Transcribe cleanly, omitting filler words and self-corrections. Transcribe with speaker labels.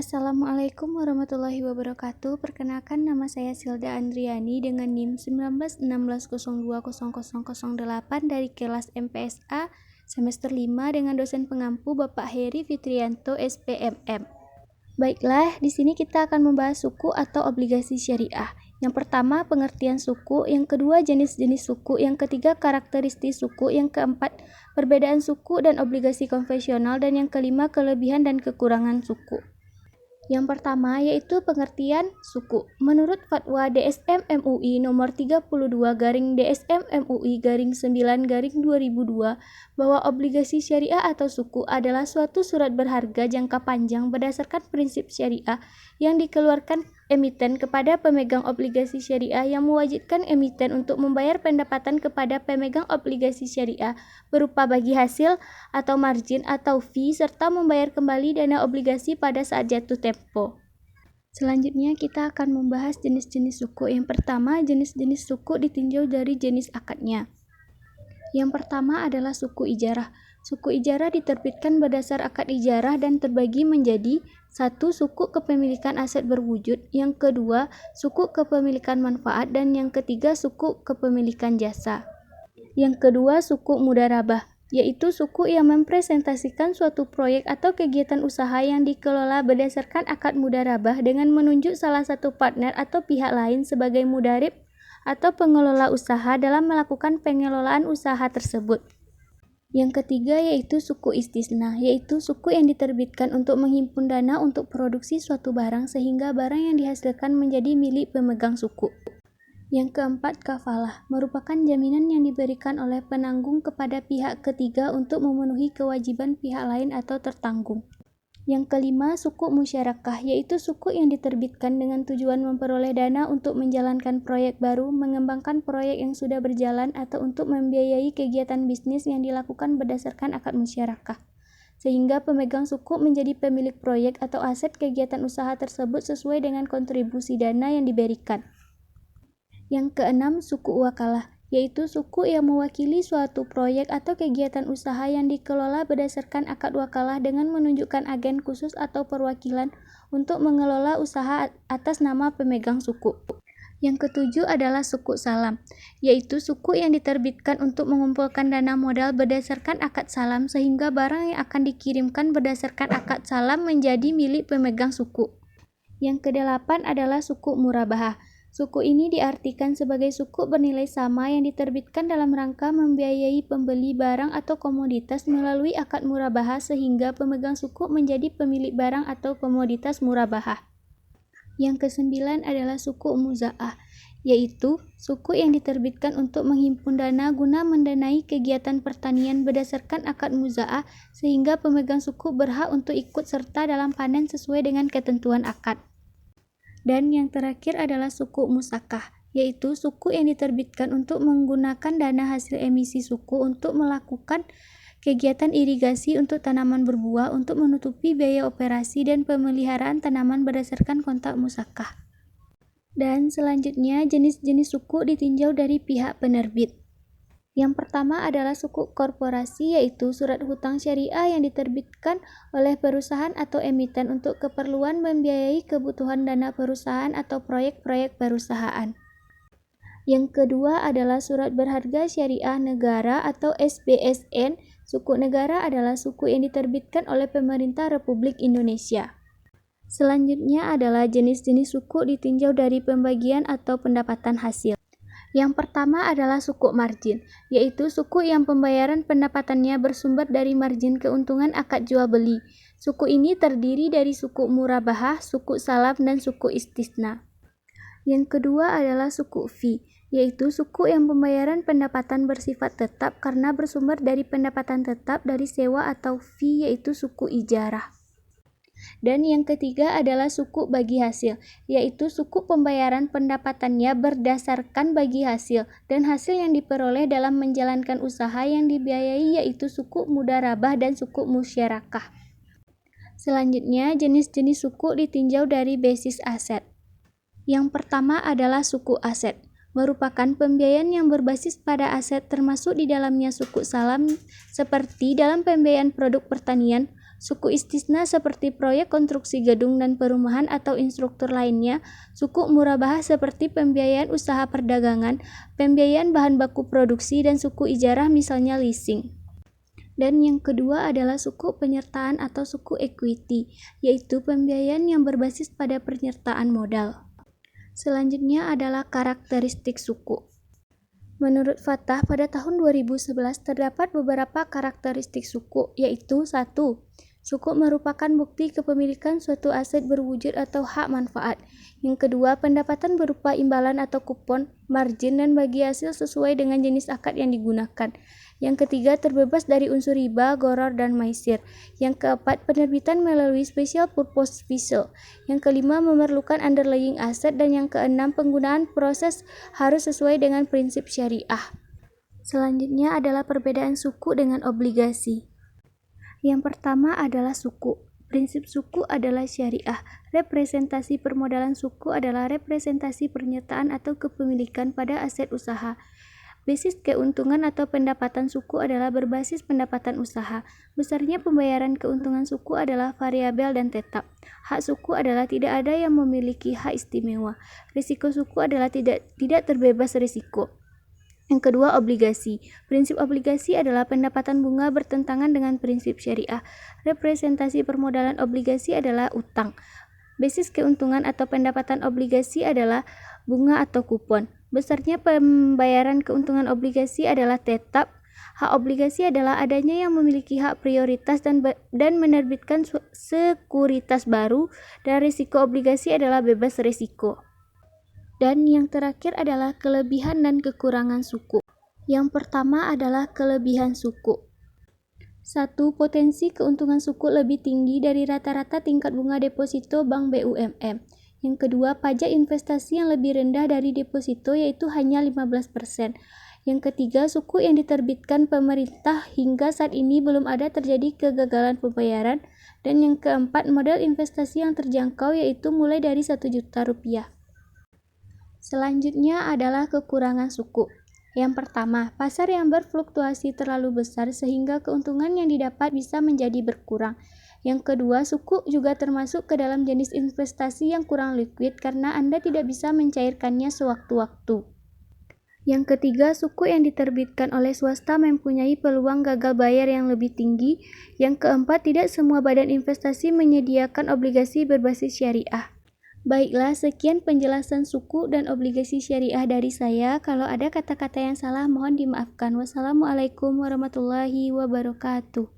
Speaker 1: Assalamualaikum warahmatullahi wabarakatuh. Perkenalkan, nama saya Silda Andriani dengan NIM 1916020008 dari kelas MPSA semester 5 dengan dosen pengampu Bapak Heri Fitrianto SPMM. Baiklah, di sini kita akan membahas suku atau obligasi syariah. Yang pertama, pengertian suku, yang kedua, jenis-jenis suku, yang ketiga, karakteristik suku, yang keempat, perbedaan suku dan obligasi konvensional, dan yang kelima, kelebihan dan kekurangan suku. Yang pertama yaitu pengertian suku. Menurut Fatwa DSM MUI nomor 32/DSM MUI-9/2002 bahwa obligasi syariah atau suku adalah suatu surat berharga jangka panjang berdasarkan prinsip syariah yang dikeluarkan emiten kepada pemegang obligasi syariah yang mewajibkan emiten untuk membayar pendapatan kepada pemegang obligasi syariah berupa bagi hasil atau margin atau fee serta membayar kembali dana obligasi pada saat jatuh tempo. Selanjutnya kita akan membahas jenis-jenis suku. Yang pertama, jenis-jenis suku ditinjau dari jenis akadnya. Yang pertama adalah suku ijarah. Suku ijarah diterbitkan berdasar akad ijarah dan terbagi menjadi: 1. Suku kepemilikan aset berwujud, yang kedua, suku kepemilikan manfaat, dan yang ketiga, suku kepemilikan jasa. Yang kedua, suku mudharabah, yaitu suku yang mempresentasikan suatu proyek atau kegiatan usaha yang dikelola berdasarkan akad mudharabah dengan menunjuk salah satu partner atau pihak lain sebagai mudharib atau pengelola usaha dalam melakukan pengelolaan usaha tersebut. Yang ketiga yaitu suku istisna, yaitu suku yang diterbitkan untuk menghimpun dana untuk produksi suatu barang sehingga barang yang dihasilkan menjadi milik pemegang suku. Yang keempat, kafalah, merupakan jaminan yang diberikan oleh penanggung kepada pihak ketiga untuk memenuhi kewajiban pihak lain atau tertanggung. Yang kelima, suku musyarakah, yaitu suku yang diterbitkan dengan tujuan memperoleh dana untuk menjalankan proyek baru, mengembangkan proyek yang sudah berjalan, atau untuk membiayai kegiatan bisnis yang dilakukan berdasarkan akad musyarakah, sehingga pemegang suku menjadi pemilik proyek atau aset kegiatan usaha tersebut sesuai dengan kontribusi dana yang diberikan. Yang keenam, suku wakalah, yaitu suku yang mewakili suatu proyek atau kegiatan usaha yang dikelola berdasarkan akad wakalah dengan menunjukkan agen khusus atau perwakilan untuk mengelola usaha atas nama pemegang suku. Yang ketujuh adalah suku salam, yaitu suku yang diterbitkan untuk mengumpulkan dana modal berdasarkan akad salam sehingga barang yang akan dikirimkan berdasarkan akad salam menjadi milik pemegang suku. Yang kedelapan adalah suku murabahah. Suku ini diartikan sebagai suku bernilai sama yang diterbitkan dalam rangka membiayai pembeli barang atau komoditas melalui akad murabahah sehingga pemegang suku menjadi pemilik barang atau komoditas murabahah. Yang kesembilan adalah suku muzaah, yaitu suku yang diterbitkan untuk menghimpun dana guna mendanai kegiatan pertanian berdasarkan akad muzaah sehingga pemegang suku berhak untuk ikut serta dalam panen sesuai dengan ketentuan akad. Dan yang terakhir adalah suku musakah, yaitu suku yang diterbitkan untuk menggunakan dana hasil emisi suku untuk melakukan kegiatan irigasi untuk tanaman berbuah untuk menutupi biaya operasi dan pemeliharaan tanaman berdasarkan kontrak musakah. Dan selanjutnya jenis-jenis suku ditinjau dari pihak penerbit. Yang pertama adalah suku korporasi, yaitu surat hutang syariah yang diterbitkan oleh perusahaan atau emiten untuk keperluan membiayai kebutuhan dana perusahaan atau proyek-proyek perusahaan. Yang kedua adalah surat berharga syariah negara atau SBSN. Suku negara adalah suku yang diterbitkan oleh pemerintah Republik Indonesia. Selanjutnya adalah jenis-jenis suku ditinjau dari pembagian atau pendapatan hasil. Yang pertama adalah suku margin, yaitu suku yang pembayaran pendapatannya bersumber dari margin keuntungan akad jual beli. Suku ini terdiri dari suku murabahah, suku salam, dan suku istisna. Yang kedua adalah suku fee, yaitu suku yang pembayaran pendapatan bersifat tetap karena bersumber dari pendapatan tetap dari sewa atau fee, yaitu suku ijarah. Dan yang ketiga adalah suku bagi hasil, yaitu suku pembayaran pendapatannya berdasarkan bagi hasil dan hasil yang diperoleh dalam menjalankan usaha yang dibiayai, yaitu suku mudharabah dan suku musyarakah. Selanjutnya, jenis-jenis suku ditinjau dari basis aset. Yang pertama adalah suku aset, merupakan pembiayaan yang berbasis pada aset termasuk di dalamnya suku salam seperti dalam pembiayaan produk pertanian, Suku istisna seperti proyek konstruksi gedung dan perumahan atau instruktur lainnya. Suku murabahah seperti pembiayaan usaha perdagangan, pembiayaan bahan baku produksi, dan suku ijarah misalnya leasing. Dan yang kedua adalah suku penyertaan atau suku equity, yaitu pembiayaan yang berbasis pada penyertaan modal. Selanjutnya adalah karakteristik suku. Menurut Fatah, pada tahun 2011 terdapat beberapa karakteristik suku, yaitu 1. Suku merupakan bukti kepemilikan suatu aset berwujud atau hak manfaat. Yang kedua, pendapatan berupa imbalan atau kupon, margin, dan bagi hasil sesuai dengan jenis akad yang digunakan. Yang ketiga, terbebas dari unsur riba, gharar, dan maisir. Yang keempat, penerbitan melalui special purpose vessel. Yang kelima, memerlukan underlying aset. Dan yang keenam, penggunaan proses harus sesuai dengan prinsip syariah. Selanjutnya adalah perbedaan suku dengan obligasi. Yang pertama adalah suku. Prinsip suku adalah syariah. Representasi permodalan suku adalah representasi penyertaan atau kepemilikan pada aset usaha. Basis keuntungan atau pendapatan suku adalah berbasis pendapatan usaha. Besarnya pembayaran keuntungan suku adalah variabel dan tetap. Hak suku adalah tidak ada yang memiliki hak istimewa. Risiko suku adalah tidak terbebas risiko. Yang kedua, obligasi. Prinsip obligasi adalah pendapatan bunga bertentangan dengan prinsip syariah. Representasi permodalan obligasi adalah utang. Basis keuntungan atau pendapatan obligasi adalah bunga atau kupon. Besarnya pembayaran keuntungan obligasi adalah tetap. Hak obligasi adalah adanya yang memiliki hak prioritas dan menerbitkan sekuritas baru, dan risiko obligasi adalah bebas risiko. Dan yang terakhir adalah kelebihan dan kekurangan suku. Yang pertama adalah kelebihan suku. 1. Potensi keuntungan suku lebih tinggi dari rata-rata tingkat bunga deposito bank BUMN. Yang kedua, pajak investasi yang lebih rendah dari deposito yaitu hanya 15%. Yang ketiga, suku yang diterbitkan pemerintah hingga saat ini belum ada terjadi kegagalan pembayaran. Dan yang keempat, modal investasi yang terjangkau yaitu mulai dari 1 juta rupiah. Selanjutnya adalah kekurangan suku. Yang pertama, pasar yang berfluktuasi terlalu besar sehingga keuntungan yang didapat bisa menjadi berkurang. Yang kedua, suku juga termasuk ke dalam jenis investasi yang kurang liquid karena Anda tidak bisa mencairkannya sewaktu-waktu. Yang ketiga, suku yang diterbitkan oleh swasta mempunyai peluang gagal bayar yang lebih tinggi. Yang keempat, tidak semua badan investasi menyediakan obligasi berbasis syariah. Baiklah, sekian penjelasan suku dan obligasi syariah dari saya. Kalau ada kata-kata yang salah, mohon dimaafkan. Wassalamualaikum warahmatullahi wabarakatuh.